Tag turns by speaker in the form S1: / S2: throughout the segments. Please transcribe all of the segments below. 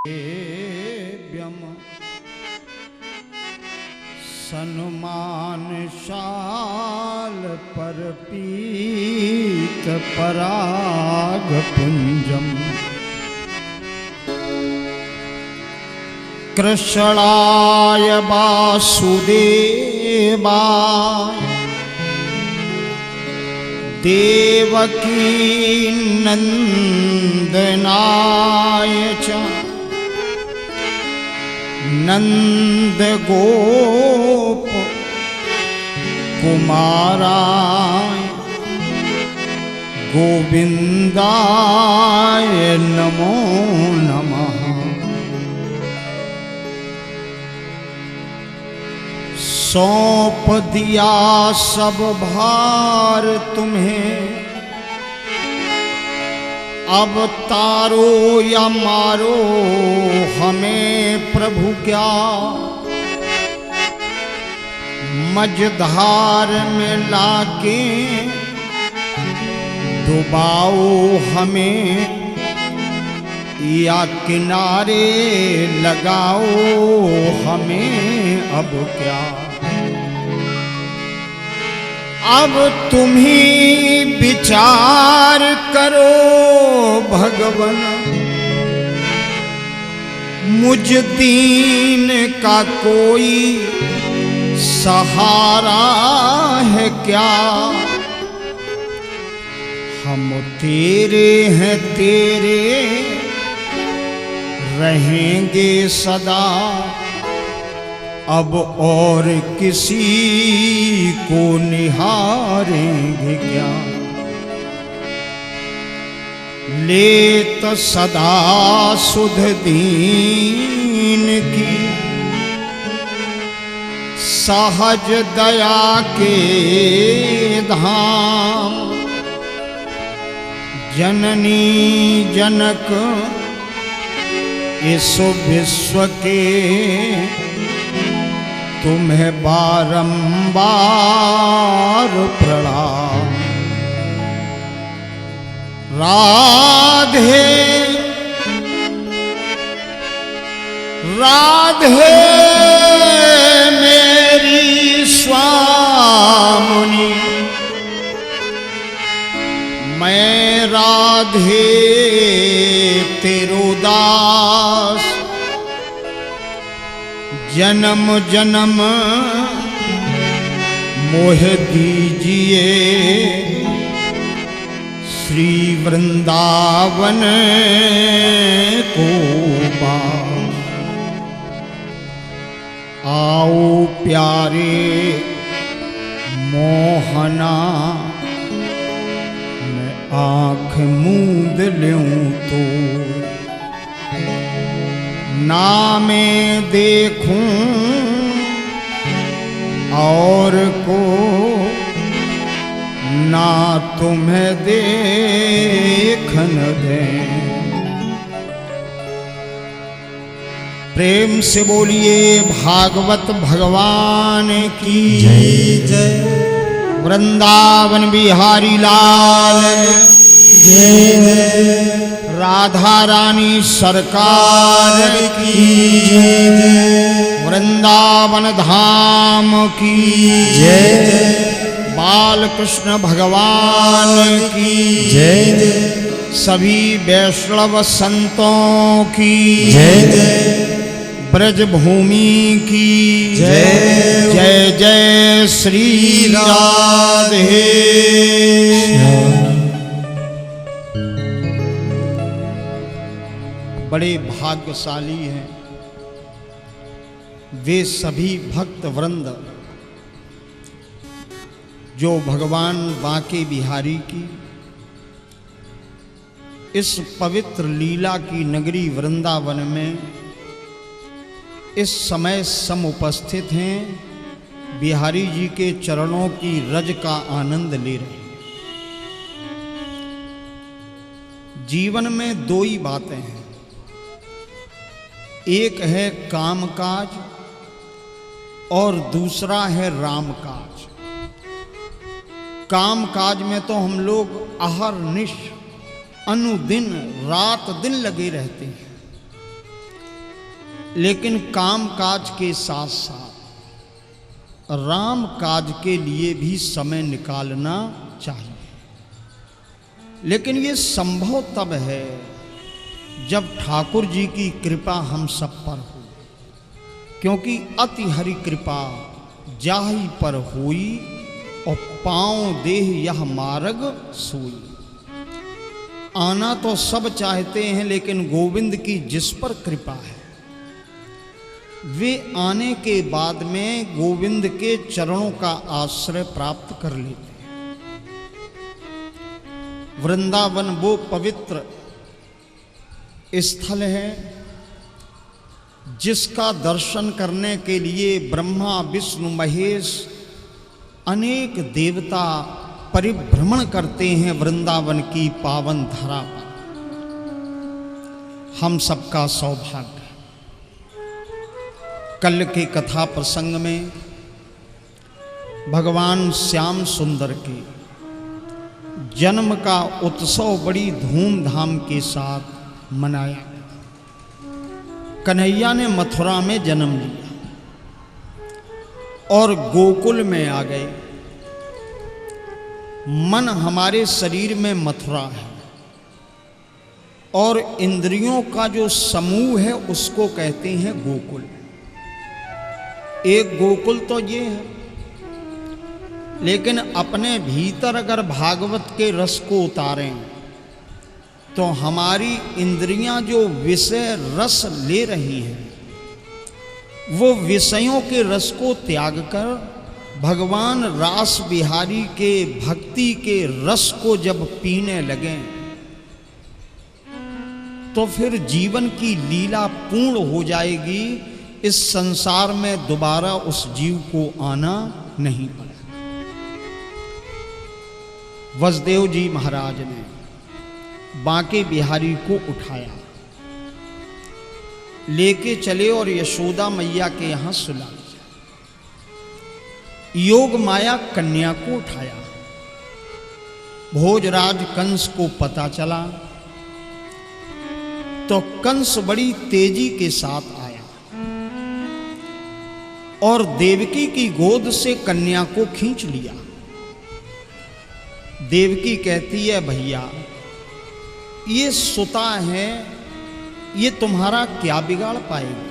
S1: व्यम सन्मानशाल पर पीत पराग पुंजम कृष्णाय वासुदेवाय देवकी नंदनाय च नंद गोप कुमाराय गोविंदाय नमो नमः। सौंप दिया सब भार तुम्हें, अब तारो या मारो हमें प्रभु क्या। मझधार में लाके डुबाओ हमें या किनारे लगाओ हमें अब क्या। अब तुम ही विचार करो भगवन, मुझ दीन का कोई सहारा है क्या। हम तेरे हैं तेरे रहेंगे सदा, अब और किसी को निहारेंगे क्या। लेत सदा सुध दीन की सहज दया के धाम। जननी जनक इस विश्व के तुम्हें बारंबार प्रणाम। राधे राधे मेरी स्वामिनी, मैं राधे तेरो दास। जन्म जन्म मोह दीजिए श्री वृंदावन को पास। आओ प्यारे मोहना, मैं आँख मूंद लूं तो ना मैं देखूं और को, ना तुम्हें देखन दें। प्रेम से बोलिए भागवत भगवान की जय। वृंदावन बिहारी लाल जय। राधा रानी सरकार की जय। वृंदावन धाम की जय। बाल कृष्ण भगवान की जय। सभी वैष्णव संतों की जय। ब्रज भूमि की जय। जय जय श्री राधे। बड़े भाग्यशाली हैं वे सभी भक्त वृंद जो भगवान बांके बिहारी की इस पवित्र लीला की नगरी वृंदावन में इस समय समुपस्थित हैं, बिहारी जी के चरणों की रज का आनंद ले रहे हैं। जीवन में दो ही बातें हैं, एक है कामकाज और दूसरा है रामकाज। कामकाज में तो हम लोग अहरनिश अनुदिन रात दिन लगे रहते हैं, लेकिन काम काज के साथ साथ राम काज के लिए भी समय निकालना चाहिए। लेकिन ये संभव तब है जब ठाकुर जी की कृपा हम सब पर हो, क्योंकि अति हरि कृपा जाहि पर होई और पाँव देह यह मार्ग सोई। आना तो सब चाहते हैं, लेकिन गोविंद की जिस पर कृपा है वे आने के बाद में गोविंद के चरणों का आश्रय प्राप्त कर लेते हैं। वृंदावन वो पवित्र स्थल है जिसका दर्शन करने के लिए ब्रह्मा विष्णु महेश अनेक देवता परिभ्रमण करते हैं वृंदावन की पावन धरा पर। हम सबका सौभाग्य। कल के कथा प्रसंग में भगवान श्याम सुंदर के जन्म का उत्सव बड़ी धूमधाम के साथ मनाया। कन्हैया ने मथुरा में जन्म लिया और गोकुल में आ गए। मन हमारे शरीर में मथुरा है और इंद्रियों का जो समूह है उसको कहते हैं गोकुल। एक गोकुल तो ये है, लेकिन अपने भीतर अगर भागवत के रस को उतारें तो हमारी इंद्रियां जो विषय रस ले रही हैं वो विषयों के रस को त्याग कर भगवान रास बिहारी के भक्ति के रस को जब पीने लगें तो फिर जीवन की लीला पूर्ण हो जाएगी। इस संसार में दोबारा उस जीव को आना नहीं पड़ेगा। वसुदेव जी महाराज ने बांके बिहारी को उठाया, लेके चले और यशोदा मैया के यहां सुला। योग माया कन्या को उठाया। भोजराज कंस को पता चला तो कंस बड़ी तेजी के साथ आया और देवकी की गोद से कन्या को खींच लिया। देवकी कहती है, भैया ये सुता है, ये तुम्हारा क्या बिगाड़ पाएगी।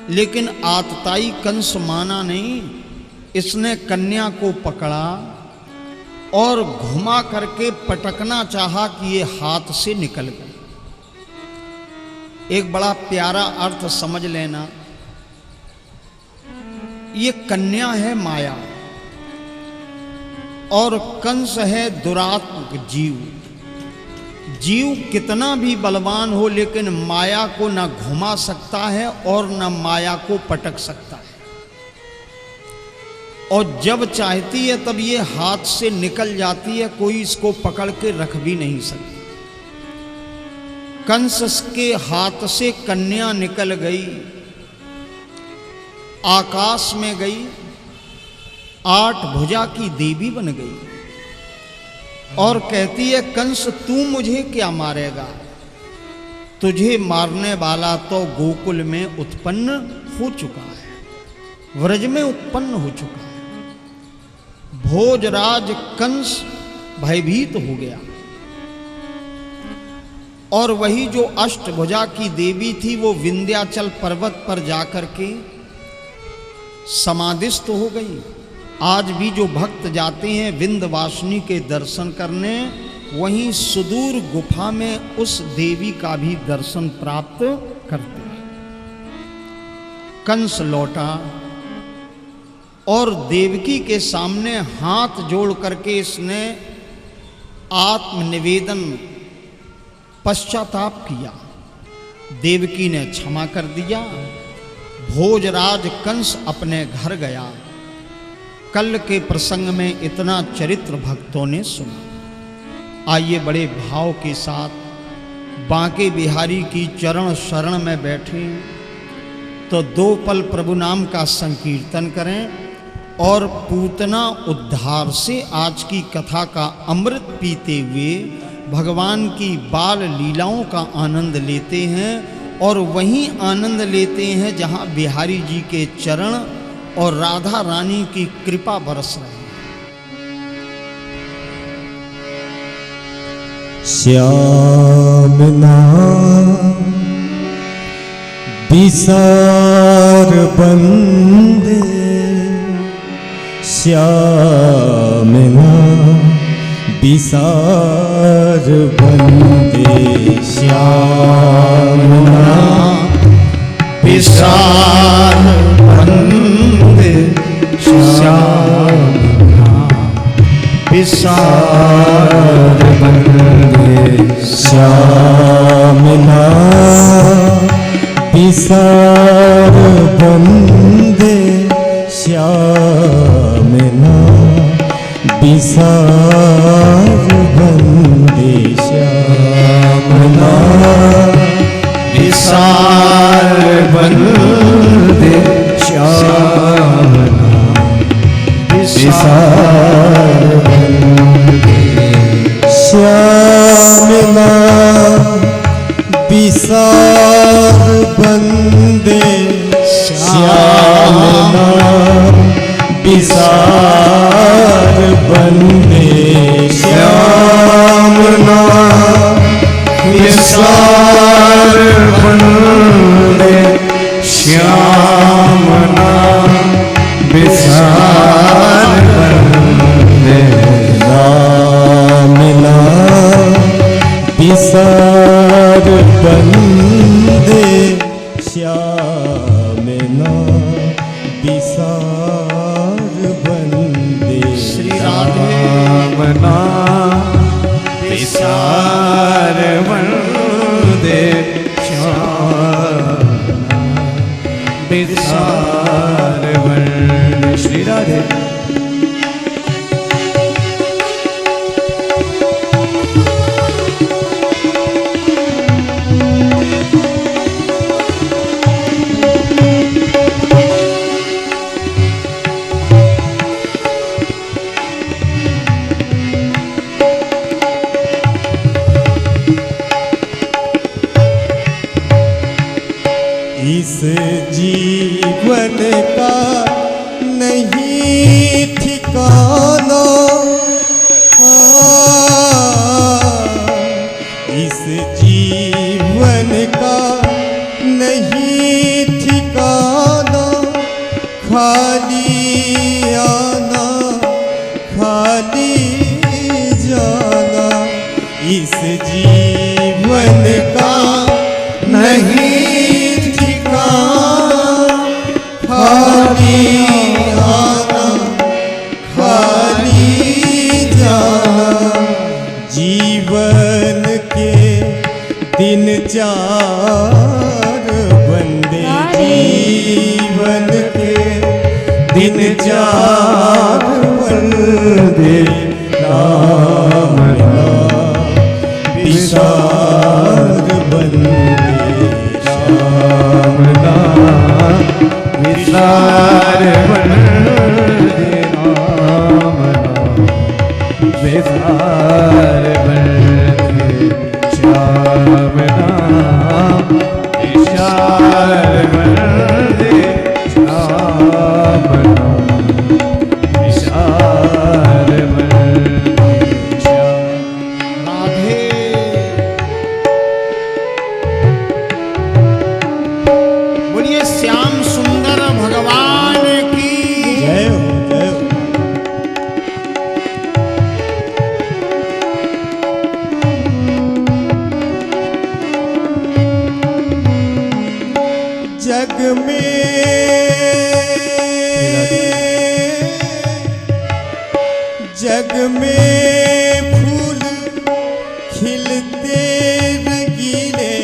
S1: लेकिन आतताई कंस माना नहीं। इसने कन्या को पकड़ा और घुमा करके पटकना चाहा कि ये हाथ से निकल गई। एक बड़ा प्यारा अर्थ समझ लेना, ये कन्या है माया और कंस है दुरात्मक जीव। जीव कितना भी बलवान हो लेकिन माया को न घुमा सकता है और न माया को पटक सकता है, और जब चाहती है तब ये हाथ से निकल जाती है, कोई इसको पकड़ के रख भी नहीं सकता। कंस के हाथ से कन्या निकल गई, आकाश में गई, 8 भुजा की देवी बन गई और कहती है, कंस तू मुझे क्या मारेगा, तुझे मारने वाला तो गोकुल में उत्पन्न हो चुका है, व्रज में उत्पन्न हो चुका है। भोजराज कंस भयभीत हो गया और वही जो अष्टभुजा की देवी थी वो विंध्याचल पर्वत पर जाकर के समाधिस्थ हो गई। आज भी जो भक्त जाते हैं विंध्यवासिनी के दर्शन करने, वहीं सुदूर गुफा में उस देवी का भी दर्शन प्राप्त करते हैं। कंस लौटा और देवकी के सामने हाथ जोड़ करके इसने आत्मनिवेदन पश्चाताप किया। देवकी ने क्षमा कर दिया। भोजराज कंस अपने घर गया। कल के प्रसंग में इतना चरित्र भक्तों ने सुना। आइए बड़े भाव के साथ बांके बिहारी की चरण शरण में बैठे तो 2 पल प्रभु नाम का संकीर्तन करें और पूतना उद्धार से आज की कथा का अमृत पीते हुए भगवान की बाल लीलाओं का आनंद लेते हैं और वहीं आनंद लेते हैं जहाँ बिहारी जी के चरण और राधा रानी की कृपा बरस रही है।
S2: श्याम नाम विसार बंदे, श्याम नाम विसार बंदे, श्याम नाम
S1: विसार बंदे, श्याम विसार बंदे,
S2: श्याम नाम विसार बंदे, श्याम नाम विसार बंदे, श्याम नाम
S1: विसार बंदे, श्याम विसार बंदे,
S2: श्याम नाम विसार बंदे, श्याम नाम विसार बंदे, श्याम नाम विसार बंदे,
S1: श्याम नाम विसार बंदे,
S2: राम नाम विसार बंदे, श्याम नाम विसार बंदे,
S1: श्री राधे
S2: नाम विसार बंदे, श्याम विसार बंदे, श्री राधे। इस जीवन का नहीं ठिकाना, इस जीवन का नहीं ठिकाना, खाली आना खाली जाना, इस जीवन का नहीं खाली आना खाली जाना, जीवन के दिन चार बंदे, जीवन के दिन चार बंदे, राम नाम विसार बंदे, राम नाम विसार बंदे, राम नाम विसार बंदे, श्याम नाम विसार बंदे, श्याम नाम विसार बंदे, श्याम
S1: राधे। बोलिए श्याम सुंदर भगवान की
S2: जय हो, जय हो। जग में फूल खिलते रंगीले,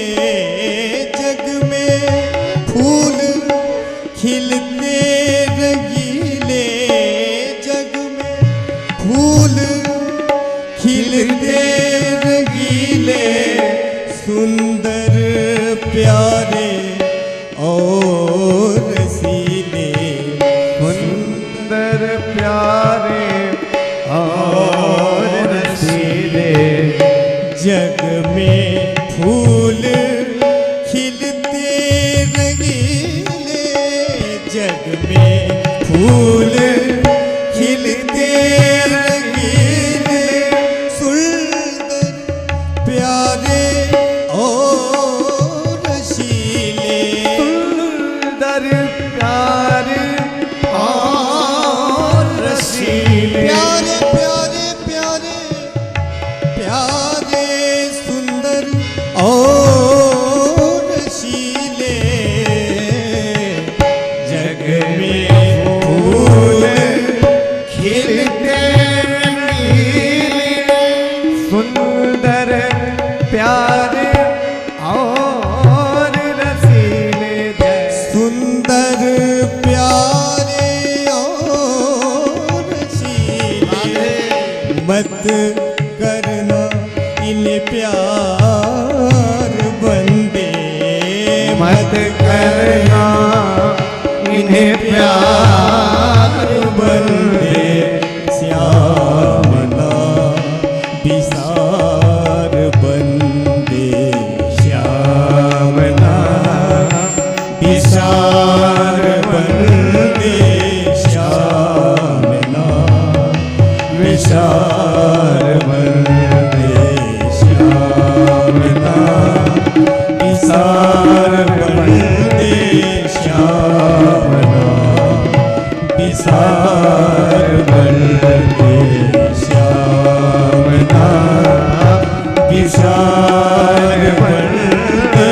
S2: जग में फूल खिलते रंगीले, जग में फूल खिलते रंगीले, सुंदर प्यारे और रसीले, सुंदर प्यारे और रसीले, जग में फूल खिलते प्यार बंदे
S3: मत करना इन्हें प्यार
S2: बंदे श्यामना विसार बंदे
S3: श्यामना
S2: विसार बंदे श्यामना विसार बंदे श्यामना विसार बंदे श्यामना विसार बंदे श्यामना विसार बंदे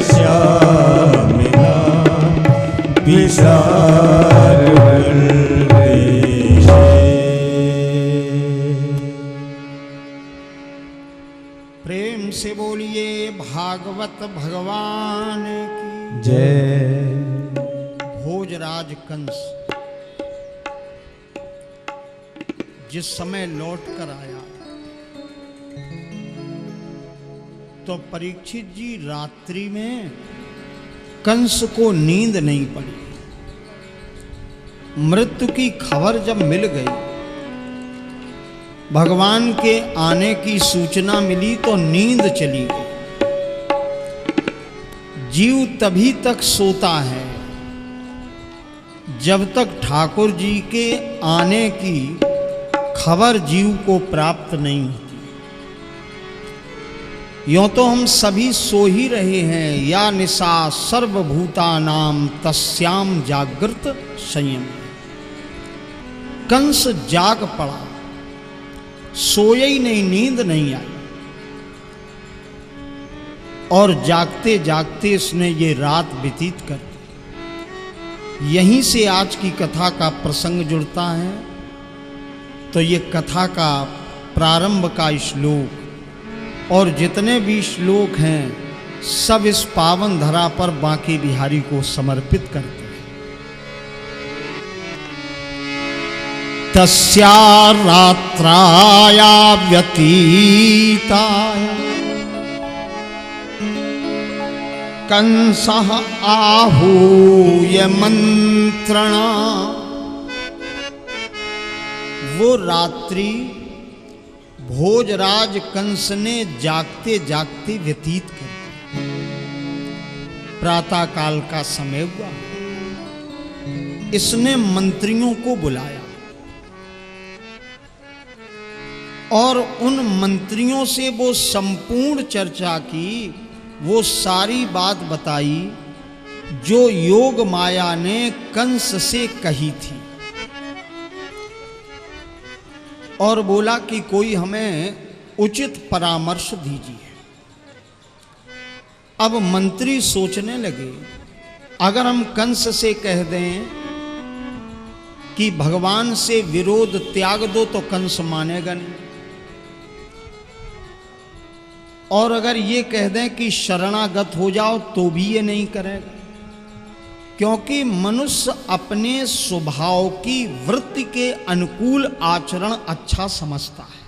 S2: श्यामना विसार बंदे।
S1: प्रेम से बोलिए भागवत भगवान की।
S3: जय।
S1: भोजराज कंस जिस समय लौट कर आया तो परीक्षित जी रात्रि में कंस को नींद नहीं पड़ी। मृत्यु की खबर जब मिल गई, भगवान के आने की सूचना मिली तो नींद चली गई। जीव तभी तक सोता है जब तक ठाकुर जी के आने की खबर जीव को प्राप्त नहीं होती। यों तो हम सभी सो ही रहे हैं। या निशा सर्वभूतानाम तस्याम जागृत संयम। कंस जाग पड़ा, सोया ही नहीं, नींद नहीं आई। और जागते जागते इसने ये रात व्यतीत कर दी। यहीं से आज की कथा का प्रसंग जुड़ता है। तो ये कथा का प्रारंभ का श्लोक और जितने भी श्लोक हैं सब इस पावन धरा पर बांके बिहारी को समर्पित करते हैं। तस्या रात्राया व्यतीताय कंसः आहूय मंत्रणा। वो रात्रि भोजराज कंस ने जागते जागते व्यतीत कर दी। प्रातः काल का समय हुआ, इसने मंत्रियों को बुलाया और उन मंत्रियों से वो संपूर्ण चर्चा की, वो सारी बात बताई जो योग माया ने कंस से कही थी। और बोला कि कोई हमें उचित परामर्श दीजिए। अब मंत्री सोचने लगे, अगर हम कंस से कह दें कि भगवान से विरोध त्याग दो तो कंस मानेगा नहीं, और अगर ये कह दें कि शरणागत हो जाओ तो भी ये नहीं करेगा, क्योंकि मनुष्य अपने स्वभाव की वृत्ति के अनुकूल आचरण अच्छा समझता है।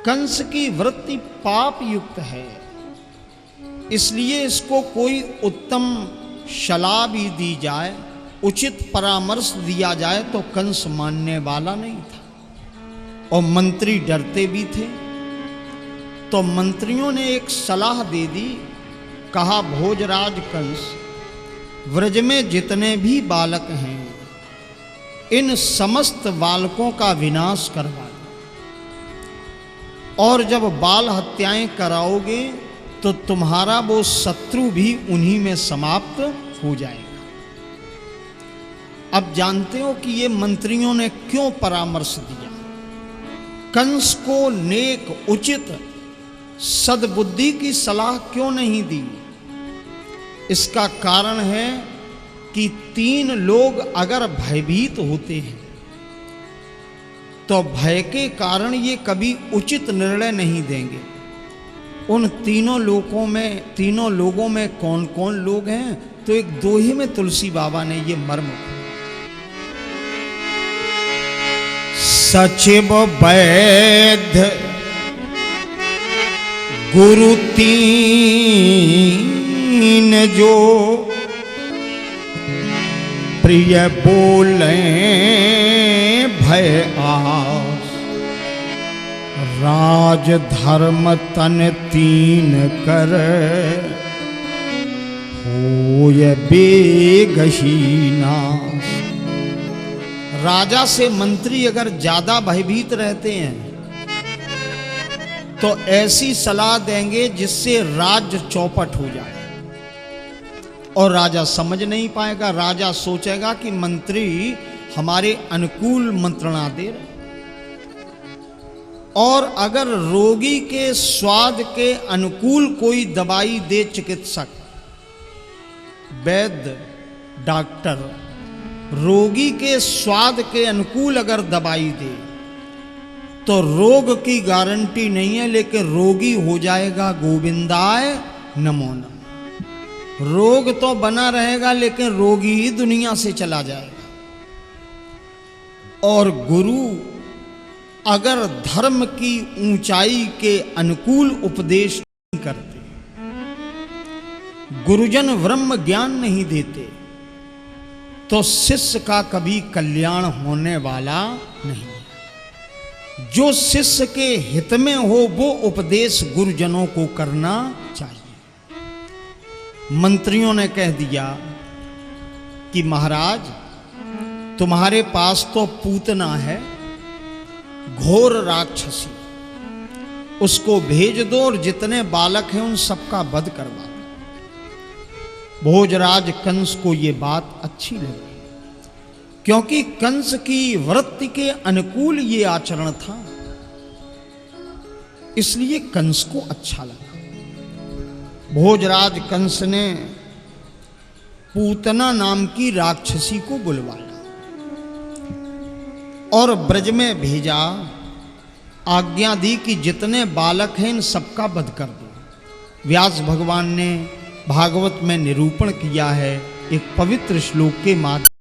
S1: कंस की वृत्ति पाप युक्त है, इसलिए इसको कोई उत्तम सलाह भी दी जाए, उचित परामर्श दिया जाए तो कंस मानने वाला नहीं था। और मंत्री डरते भी थे। तो मंत्रियों ने एक सलाह दे दी। कहा, भोजराज कंस, व्रज में जितने भी बालक हैं इन समस्त बालकों का विनाश करवा दो, और जब बाल हत्याएं कराओगे तो तुम्हारा वो शत्रु भी उन्हीं में समाप्त हो जाएगा। अब जानते हो कि ये मंत्रियों ने क्यों परामर्श दिया। कंस को नेक उचित सद्बुद्धि की सलाह क्यों नहीं दी। इसका कारण है कि 3 लोग अगर भयभीत होते हैं तो भय के कारण ये कभी उचित निर्णय नहीं देंगे। उन तीनों लोगों में कौन कौन लोग हैं, तो एक दोहे में तुलसी बाबा ने ये मर्म, सचिव वैद्य गुरु तीन जो प्रिय बोले भय आस, राज धर्म तन तीन कर होय बेगही नाश। राजा से मंत्री अगर ज्यादा भयभीत रहते हैं तो ऐसी सलाह देंगे जिससे राज्य चौपट हो जाए और राजा समझ नहीं पाएगा। राजा सोचेगा कि मंत्री हमारे अनुकूल मंत्रणा दे रहे। और अगर रोगी के स्वाद के अनुकूल कोई दवाई दे चिकित्सक, वैद्य, डॉक्टर, रोगी के स्वाद के अनुकूल अगर दवाई दे तो रोग की गारंटी नहीं है, लेकिन रोगी हो जाएगा गोविंदाय नमो नमः। रोग तो बना रहेगा लेकिन रोगी ही दुनिया से चला जाएगा। और गुरु अगर धर्म की ऊंचाई के अनुकूल उपदेश नहीं करते, गुरुजन ब्रह्म ज्ञान नहीं देते, तो शिष्य का कभी कल्याण होने वाला नहीं। जो शिष्य के हित में हो वो उपदेश गुरुजनों को करना चाहिए। मंत्रियों ने कह दिया कि महाराज तुम्हारे पास तो पूतना है, घोर राक्षसी, उसको भेज दो और जितने बालक हैं उन सबका वध करवा दो। भोजराज कंस को ये बात अच्छी लगी क्योंकि कंस की वृत्ति के अनुकूल ये आचरण था, इसलिए कंस को अच्छा लगा। भोजराज कंस ने पूतना नाम की राक्षसी को बुलवाया और ब्रज में भेजा, आज्ञा दी कि जितने बालक हैं इन सबका वध कर दो। व्यास भगवान ने भागवत में निरूपण किया है एक पवित्र श्लोक के माध्यम